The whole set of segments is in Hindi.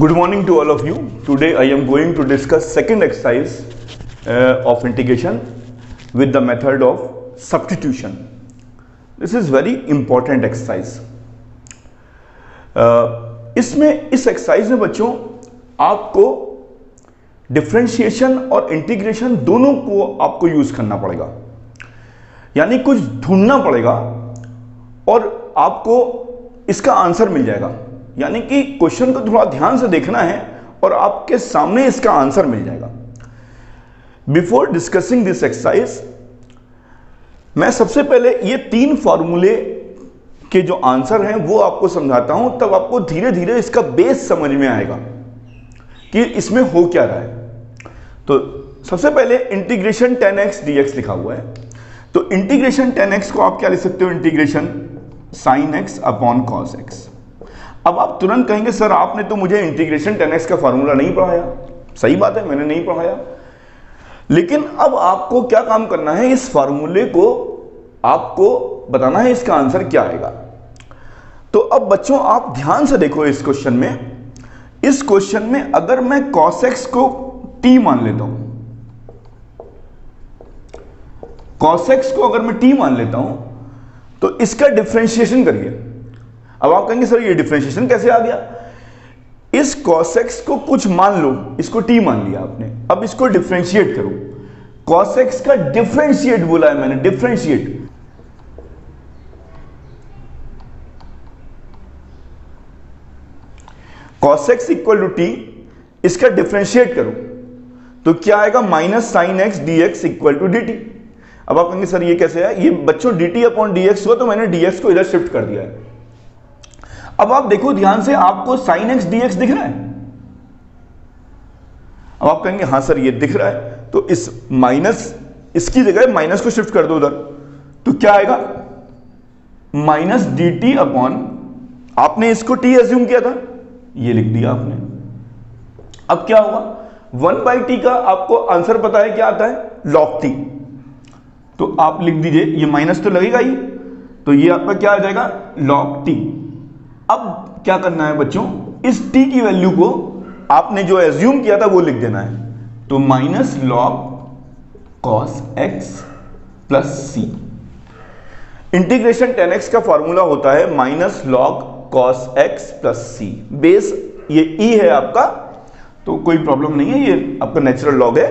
Good morning to all of you. Today I am going to discuss second exercise of integration with the method of substitution. This is very important exercise. इस एक्सरसाइज में बच्चों आपको डिफरेंशिएशन और इंटीग्रेशन दोनों को आपको यूज करना पड़ेगा, यानी कुछ ढूंढना पड़ेगा और आपको इसका आंसर मिल जाएगा। यानी कि क्वेश्चन को थोड़ा ध्यान से देखना है और आपके सामने इसका आंसर मिल जाएगा। बिफोर डिस्कसिंग दिस एक्सरसाइज, मैं सबसे पहले ये तीन फॉर्मूले के जो आंसर हैं वो आपको समझाता हूं, तब आपको धीरे धीरे इसका बेस समझ में आएगा कि इसमें हो क्या रहा है। तो सबसे पहले इंटीग्रेशन 10x dx लिखा हुआ है, तो इंटीग्रेशन 10x को आप क्या लिख सकते हो, integration sin x upon cos x। अब आप तुरंत कहेंगे सर आपने तो मुझे इंटीग्रेशन 10x का फॉर्मूला नहीं पढ़ाया। सही बात है, मैंने नहीं पढ़ाया, लेकिन अब आपको क्या काम करना है, इस फॉर्मूले को आपको बताना है इसका आंसर क्या आएगा। तो अब बच्चों आप ध्यान से देखो इस क्वेश्चन में। इस क्वेश्चन में अगर मैं cos x को t मान लेता हूं, cos x को अगर मैं t मान लेता हूं तो इसका डिफरेंशिएशन करिए। अब आप कहेंगे सर ये डिफरेंशिएशन कैसे आ गया। इस cos x को कुछ मान लो, इसको t मान लिया आपने, अब इसको डिफरेंशिएट करो। cos x का डिफरेंशिएट बोला है मैंने, differentiate. cos x equal to t, इसका डिफरेंशिएट करो तो क्या आएगा, minus sine x d x equal to d t. अब आप कहेंगे सर ये कैसे है, ये बच्चों dt अपॉन dx हुआ तो मैंने dx को इधर शिफ्ट कर दिया है। अब आप देखो ध्यान से, आपको साइन एक्स dx दिख रहा है। अब आप कहेंगे हाँ सर ये दिख रहा है, तो इस माइनस, इसकी जगह माइनस को शिफ्ट कर दो उधर, तो क्या आएगा, माइनस dt अपॉन, आपने इसको t एज्यूम किया था, ये लिख दिया आपने। अब क्या हुआ, 1/t का आपको आंसर पता है क्या आता है, log t। तो आप लिख दीजिए, ये माइनस तो लगेगा ही, तो ये आपका क्या आ जाएगा, log t। अब क्या करना है बच्चों, इस t की वैल्यू को आपने जो एज्यूम किया था वो लिख देना है, तो minus log cos x plus c। Integration 10x का फॉर्मूला होता है minus log cos x plus c। Base ये e है आपका, तो कोई प्रॉब्लम नहीं है, ये आपका नेचुरल लॉग है।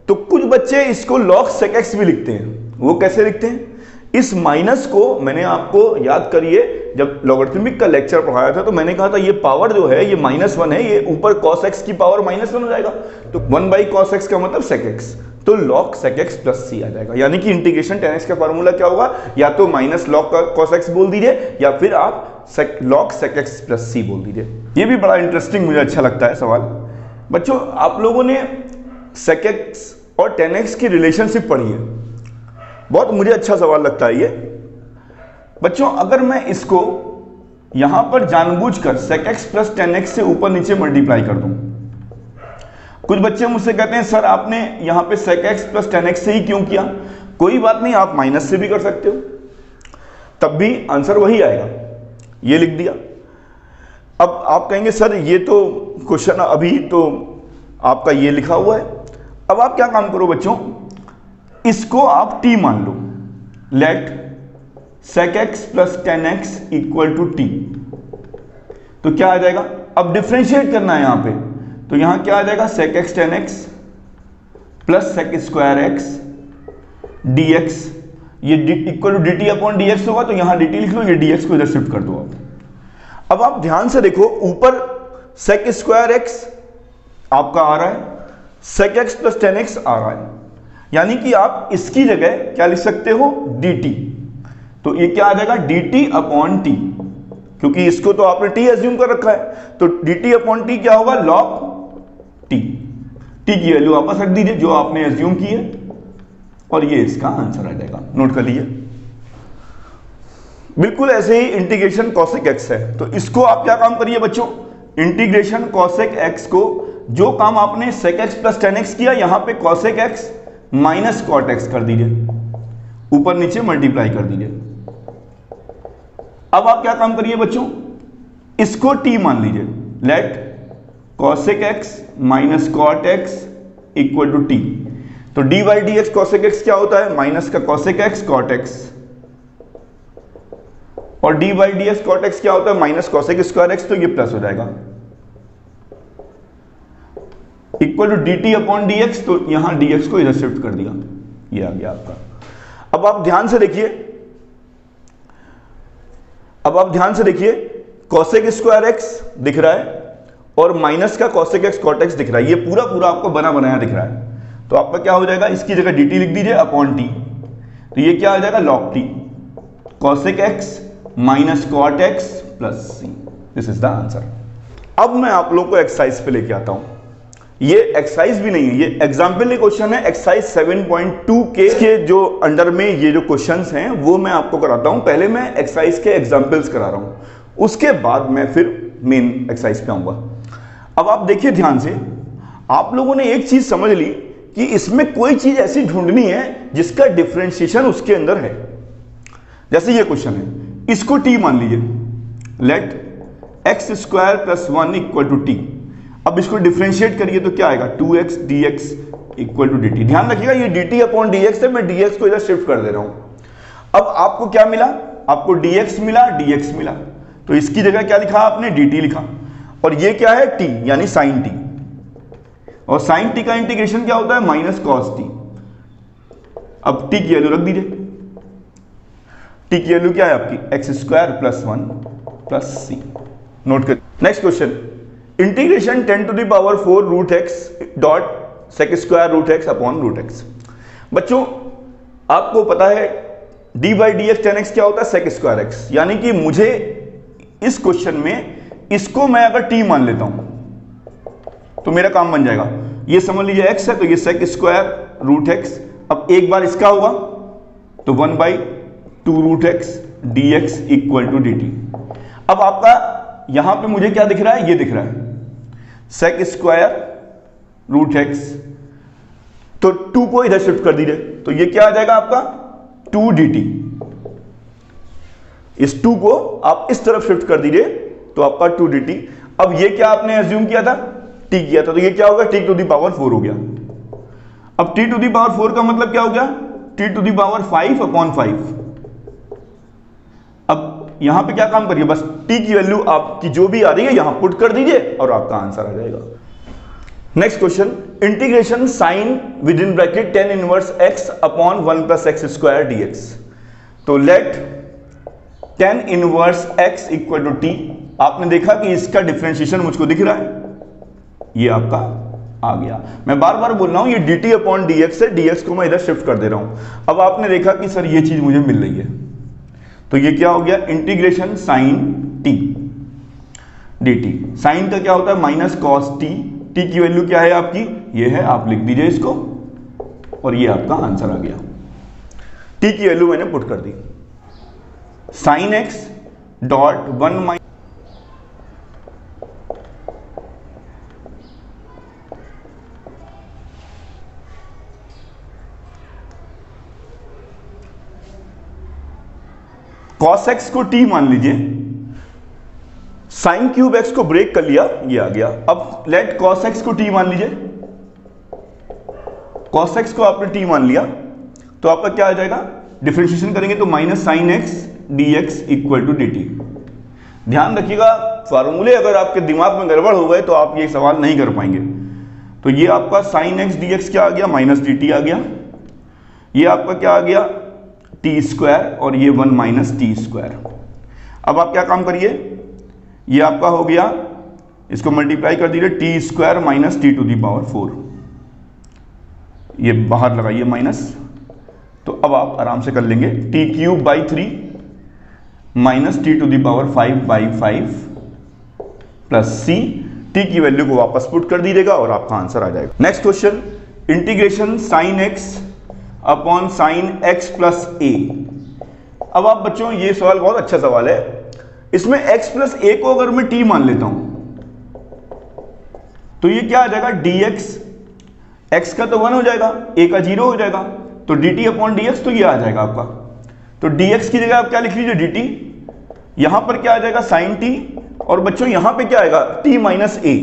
तो कुछ बच्चे इसको log sec x भी लिखते हैं। वो कैसे लिखते हैं, इस माइनस को मैंने आपको याद करिए, जब लॉगरिथमिक का लेक्चर पढ़ाया था तो मैंने कहा था ये पावर जो है ये -1 है, ये ऊपर cos x की पावर -1 हो जाएगा, तो 1/cos x का मतलब sec x, तो log sec x plus c आ जाएगा। यानी कि इंटीग्रेशन 10x का फॉर्मूला क्या होगा, या तो माइनस log cos x बोल दीजिए या फिर आप log sec x plus c बोल दीजिए। ये भी बड़ा इंटरेस्टिंग, मुझे अच्छा लगता है सवाल। बच्चों आप लोगों ने sec x और 10x की रिलेशनशिप पढ़ी है, बहुत मुझे अच्छा सवाल लगता है ये। बच्चों अगर मैं इसको यहां पर जानबूझकर sec x प्लस 10x से ऊपर नीचे मल्टीप्लाई कर दूं, कुछ बच्चे मुझसे कहते हैं सर आपने यहां पे sec x प्लस 10x से ही क्यों किया। कोई बात नहीं, आप माइनस से भी कर सकते हो, तब भी आंसर वही आएगा। ये लिख दिया। अब आप कहेंगे सर ये तो क्वेश्चन अभी तो आपका ये लिखा हुआ है। अब आप क्या काम करो बच्चों, इसको आप t मान लो, let sec x plus 10x equal to t, तो क्या आ जाएगा, अब डिफरेंशिएट करना है यहां पे, तो यहां क्या आ जाएगा, sec x 10x plus sec square x dx, ये equal to dt upon dx होगा, तो यहां dt लिख लो, ये dx को इधर शिफ्ट कर दो आप। अब आप ध्यान से देखो, ऊपर sec स्क्वायर x आपका आ रहा है, sec x प्लस 10x आ रहा है, यानी कि आप इसकी जगह क्या लिख सकते हो, dt, तो ये क्या आ जाएगा, dt अपॉन t, क्योंकि इसको तो आपने t एज्यूम कर रखा है, तो dt अपॉन t क्या होगा, log t। t की वैल्यू वापस रख दीजिए जो आपने एज्यूम की है, और ये इसका आंसर आ जाएगा। नोट कर लीजिए। बिल्कुल ऐसे ही इंटीग्रेशन cosec x है, तो इसको आप क्या काम करिए बच्चों, इंटीग्रेशन cosec x को, जो काम आपने sec x प्लस 10x किया, यहां पे cosec x minus cot x कर दीजिए, ऊपर नीचे मल्टीप्लाई कर दीजिए। अब आप क्या काम करिए बच्चों, इसको t मान लीजिए, let cosec x minus cot x equal to t. तो d by d x cosec x क्या होता है? माइनस का cosec x cot x, और D by d x cot x क्या होता है? माइनस cosec स्क्वायर x, तो ये प्लस हो जाएगा equal to d t upon d x. तो यहां डी एक्स को इधर शिफ्ट कर दिया, ये आ गया आपका। अब आप ध्यान से देखिए, cosec स्क्वायर x दिख रहा है और माइनस का cosec x cot x दिख रहा है, ये पूरा पूरा आपको बना बनाया दिख रहा है। तो आपका क्या हो जाएगा? इसकी जगह dt लिख दीजिए अपॉन t, तो ये क्या आ जाएगा? log t cosec x minus cot x plus c। This is the answer. अब मैं आप लोग को एक्सरसाइज पे लेके आता हूं। ये एक्सरसाइज भी नहीं है, ये एग्जाम्पल क्वेश्चन है। एक्सरसाइज 7.2 के जो अंडर में ये जो क्वेश्चंस हैं वो मैं आपको कराता हूं। पहले मैं एक्सरसाइज के एग्जाम्पल्स करा रहा हूं, उसके बाद मैं फिर मेन एक्सरसाइज पे आऊंगा। अब आप देखिए ध्यान से, आप लोगों ने एक चीज समझ ली कि इसमें कोई चीज ऐसी ढूंढनी है जिसका डिफरेंशिएशन उसके अंदर है। जैसे ये क्वेश्चन है, इसको t मान लीजिए, let x square plus 1 equal to t. अब इसको डिफरेंशिएट करिए तो क्या आएगा? 2x dx equal to dt। ध्यान रखिएगा ये dt अपॉन dx है, मैं dx को इधर शिफ्ट कर दे रहा हूं। अब आपको क्या मिला? आपको dx मिला, dx मिला, तो इसकी जगह क्या लिखा आपने? dt लिखा। और ये क्या है? t, यानी sin t, और sin t का इंटीग्रेशन क्या होता है? Minus cos t। अब t की वैल्यू रख दीजिए, t की वैल्यू क्या है आपकी? X square plus 1 plus c. Note कर। Next question, integration 10 to the power 4 root x dot sec square root x upon root x. बच्चों आपको पता है D by d x 10x क्या होता है? Sec square x. यानी कि मुझे इस क्वेश्चन में इसको मैं अगर t मान लेता हूं तो मेरा काम बन जाएगा। ये समझ लीजिए x है, तो ये सेक स्क्वायर रूट एक्स। अब एक बार इसका होगा तो 1/2 root x d x equal to d t. अब आपका यहां पे मुझे क्या दिख रहा है? ये दिख रहा है सेक स्क्वायर रूट एक्स, तो 2 को इधर शिफ्ट कर दीजिए, तो ये क्या आ जाएगा आपका? 2 dt। इस 2 को आप इस तरफ शिफ्ट कर दीजिए तो आपका 2 dt। अब ये क्या आपने एज्यूम किया था? t किया था, तो ये क्या होगा? t टू दी पावर 4 हो गया। अब t टू दी पावर 4 का मतलब क्या हो गया? t to the power 5 upon 5। अब यहां पे क्या काम करिए? बस t की वैल्यू आपकी जो भी आ रही है यहां पुट कर दीजिए और आपका आंसर आ जाएगा। Next question, integration sine within bracket 10 inverse x upon 1 plus x square dx। तो let 10 inverse x equal to t। आपने देखा कि इसका डिफरेंशिएशन मुझको दिख रहा है, ये आपका आ गया। मैं बार बार बोल रहा हूं ये dt अपॉन dx है, dx को मैं इधर शिफ्ट कर दे रहा हूं। अब आपने देखा कि सर ये चीज मुझे मिल रही है, तो ये क्या हो गया? Integration sine t dt। Sine का क्या होता है? Minus cos t। t की वैल्यू क्या है आपकी? ये है, आप लिख दीजिए इसको, और ये आपका आंसर आ गया। t की वैल्यू मैंने पुट कर दी, sine x dot 1 minus cos x को t मान लीजिए, साइन क्यूब x को ब्रेक कर लिया, ये आ गया। अब लेट cos x को t मान लीजिए, cos x को आपने t मान लिया तो आपका क्या आ जाएगा? डिफरेंशिएशन करेंगे तो minus sine x dx equal to dt। ध्यान रखिएगा, फार्मूले अगर आपके दिमाग में गड़बड़ हो गए तो आप ये सवाल नहीं कर पाएंगे। तो ये आपका साइन x dx क्या आ गया? माइनस dt आ गया। ये आपका क्या आ गया? टी स्क्वायर, और ये 1 माइनस टी स्क्वायर। अब आप क्या काम करिए, ये आपका हो गया, इसको मल्टीप्लाई कर दीजिए, t square minus t to the power 4। ये बाहर लगाइए माइनस, तो अब आप आराम से कर लेंगे। T cube by 3 minus t to the power 5/5 plus c. T की वैल्यू को वापस पुट कर दीजिएगा और आपका आंसर आ जाएगा। Next question, integration sine x upon sine x plus a. अब आप बच्चों ये सवाल बहुत अच्छा सवाल है। इसमें x प्लस ए को अगर मैं t मान लेता हूं तो ये क्या आ जाएगा? dx, x का तो 1 हो जाएगा, a का 0 हो जाएगा, तो dt अपॉन dx, तो ये आ जाएगा आपका। तो dx की जगह आप क्या लिख लीजिए? dt। यहां पर क्या आ जाएगा? साइन t, और बच्चों यहां पे क्या आएगा? t minus a.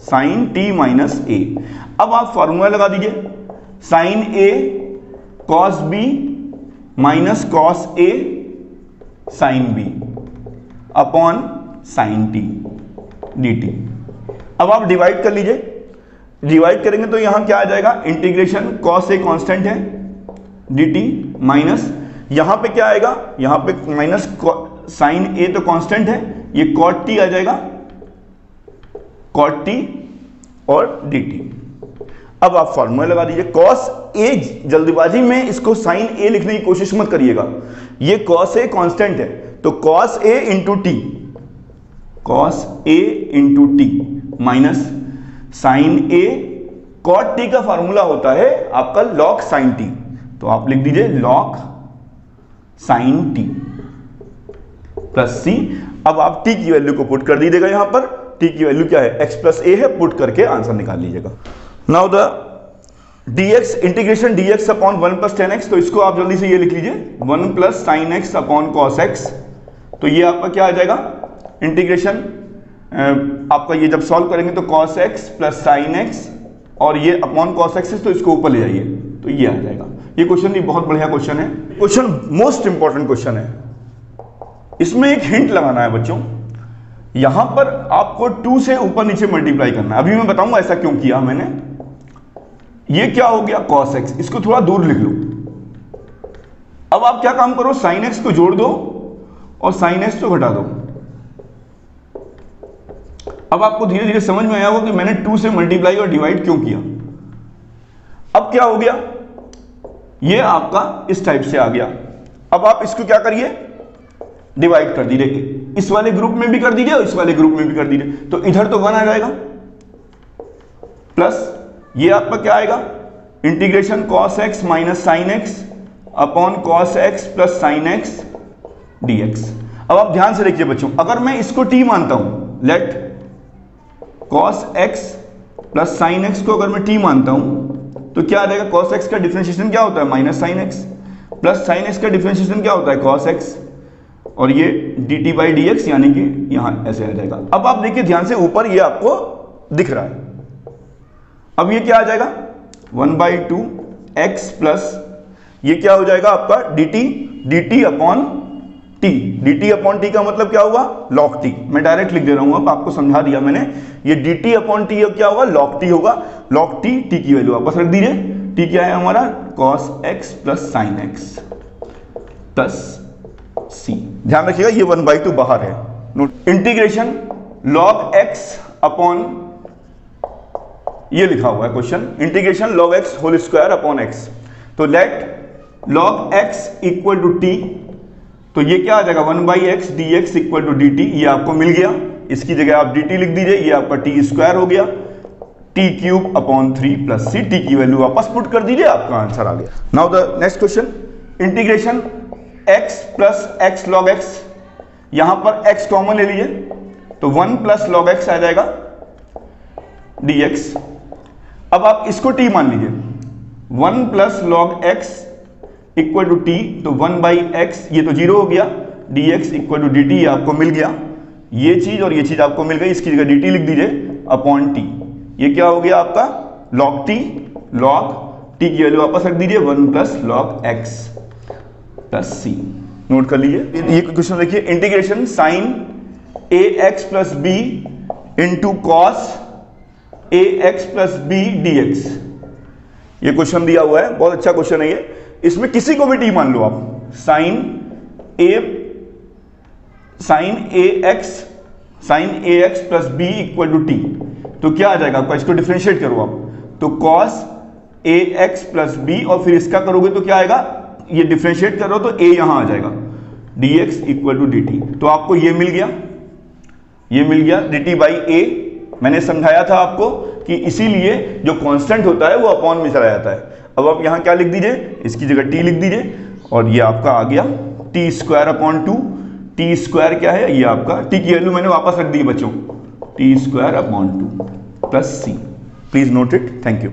Sine t minus a. अब आप फॉर्मूला लगा दीजिए, sine a cos b minus cos a sine b upon sine t d t. अब आप डिवाइड कर लीजिए, डिवाइड करेंगे तो यहां क्या आ जाएगा, इंटीग्रेशन कॉस ए कांस्टेंट है डी टी माइनस यहां पे क्या आएगा, यहां पे माइनस साइन ए तो कांस्टेंट है, ये कॉट टी आ जाएगा, कॉट टी और डी टी। अब आप फॉर्मूला लगा दीजिए, कॉस ए, जल्दबाजी में इसको साइन ए लिखने की कोशिश मत करिएगा, ये कॉस ए कांस्टेंट है तो cos A into T, cos A into T minus sign A, cot T का फॉर्मूला होता है आपका लॉग साइन टी, तो आप लिख दीजिए लॉग साइन टी प्लस सी। अब आप टी की वैल्यू को पुट कर दीजिएगा, यहां पर टी की वैल्यू क्या है, एक्स प्लस ए है, पुट करके आंसर निकाल लीजिएगा। Now the dx integration dx upon 1 plus ten x, तो इसको आप जल्दी से ये लिख लीजिए 1 plus sine x upon cos x, तो ये आपका क्या आ जाएगा इंटीग्रेशन आपका, ये जब सॉल्व करेंगे तो cos x plus sine x और ये अपॉन कॉस एक्स, तो इसको ऊपर ले जाइए तो ये आ जाएगा। ये क्वेश्चन भी बहुत बढ़िया क्वेश्चन है, क्वेश्चन मोस्ट इंपॉर्टेंट क्वेश्चन है। इसमें एक हिंट लगाना है बच्चों, यहां पर आपको 2 से ऊपर नीचे मल्टीप्लाई करना है, अभी मैं बताऊंगा ऐसा क्यों किया मैंने। ये क्या हो गया cos x, इसको थोड़ा दूर लिख लो। अब आप क्या काम करो, sin x को जोड़ दो और sin x को घटा दो। अब आपको धीरे धीरे समझ में आया होगा कि मैंने 2 से मल्टीप्लाई और डिवाइड क्यों किया। अब क्या हो गया, ये आपका इस टाइप से आ गया। अब आप इसको क्या करिए, डिवाइड कर दीजिए, इस वाले ग्रुप में भी कर दीजिए और इस वाले ग्रुप में भी कर दीजिए, तो इधर तो 1 आ जाएगा प्लस ये आपका क्या आएगा, integration cos x minus sine x upon cos x plus sine x dx। अब आप ध्यान से देखिए बच्चों, अगर मैं इसको t मानता हूं, let cos x plus sine x को अगर मैं t मानता हूं तो क्या आ जाएगा, cos x का डिफरेंशिएशन क्या होता है minus sine x, plus sine x का डिफरेंशिएशन क्या होता है cos x, और ये dt बाई डी एक्स, यानी कि यहां ऐसे आ जाएगा। अब आप देखिए ध्यान से, ऊपर ये आपको दिख रहा है, अब ये क्या आ जाएगा 1/2 x प्लस ये क्या हो जाएगा आपका dt upon t, dt upon t का मतलब क्या हुआ log t, मैं डायरेक्ट लिख दे रहा हूं, अब आपको समझा दिया मैंने, ये dt अपॉन t क्या होगा log t होगा, log t, t की वैल्यू वापस रख दीजिए, t क्या है हमारा cos x plus sine x plus c। ध्यान रखिएगा ये 1/2 बाहर है, note integration log x upon, ये लिखा हुआ है question, integration log x whole square upon x, तो let log x equal to t, तो ये क्या आ जाएगा 1/x dx equal to dt, ये आपको मिल गया, इसकी जगह आप dt लिख दीजिए, ये आपका t स्क्वायर हो गया, t cube upon 3 plus c, t की वैल्यू वापस पुट कर दीजिए, आपका आंसर आ गया। Now the next question, integration x plus x log x, यहां पर x कॉमन ले लीजिए तो 1 प्लस log x आ जाएगा dx। अब आप इसको t मान लीजिए, 1 plus log x equal to t, तो 1/x ये तो 0 हो गया, dx इक्वल टू dt, ये आपको मिल गया, ये चीज और ये चीज आपको मिल गई, इसकी जगह dt लिख दीजिए अपॉन t, ये क्या हो गया आपका log t, log t की वैल्यू वापस रख दीजिए 1 plus log x plus c। Note कर लीजिए, ये क्वेश्चन देखिए, integration sine ax plus b into cos ax plus b dx, ये क्वेश्चन दिया हुआ है, बहुत अच्छा क्वेश्चन है ये, इसमें किसी को भी t मान लो आप, sine ax plus b equal to t, तो क्या आ जाएगा आपका, इसको डिफरेंशिएट करो आप, तो cos ax प्लस बी और फिर इसका करोगे तो क्या आएगा, ये डिफरेंशिएट करो तो a यहां आ जाएगा, dx इक्वल टू dt, तो आपको ये मिल गया, ये मिल गया dt बाई a। मैंने समझाया था आपको कि इसीलिए जो कांस्टेंट होता है वो अपॉन में चला जाता है। अब आप यहां क्या लिख दीजिए, इसकी जगह t लिख दीजिए और ये आपका आ गया t square upon 2, t square क्या है, ये आपका t की वैल्यू मैंने वापस रख दी बच्चों, t square upon 2 plus c। Please note it, thank you.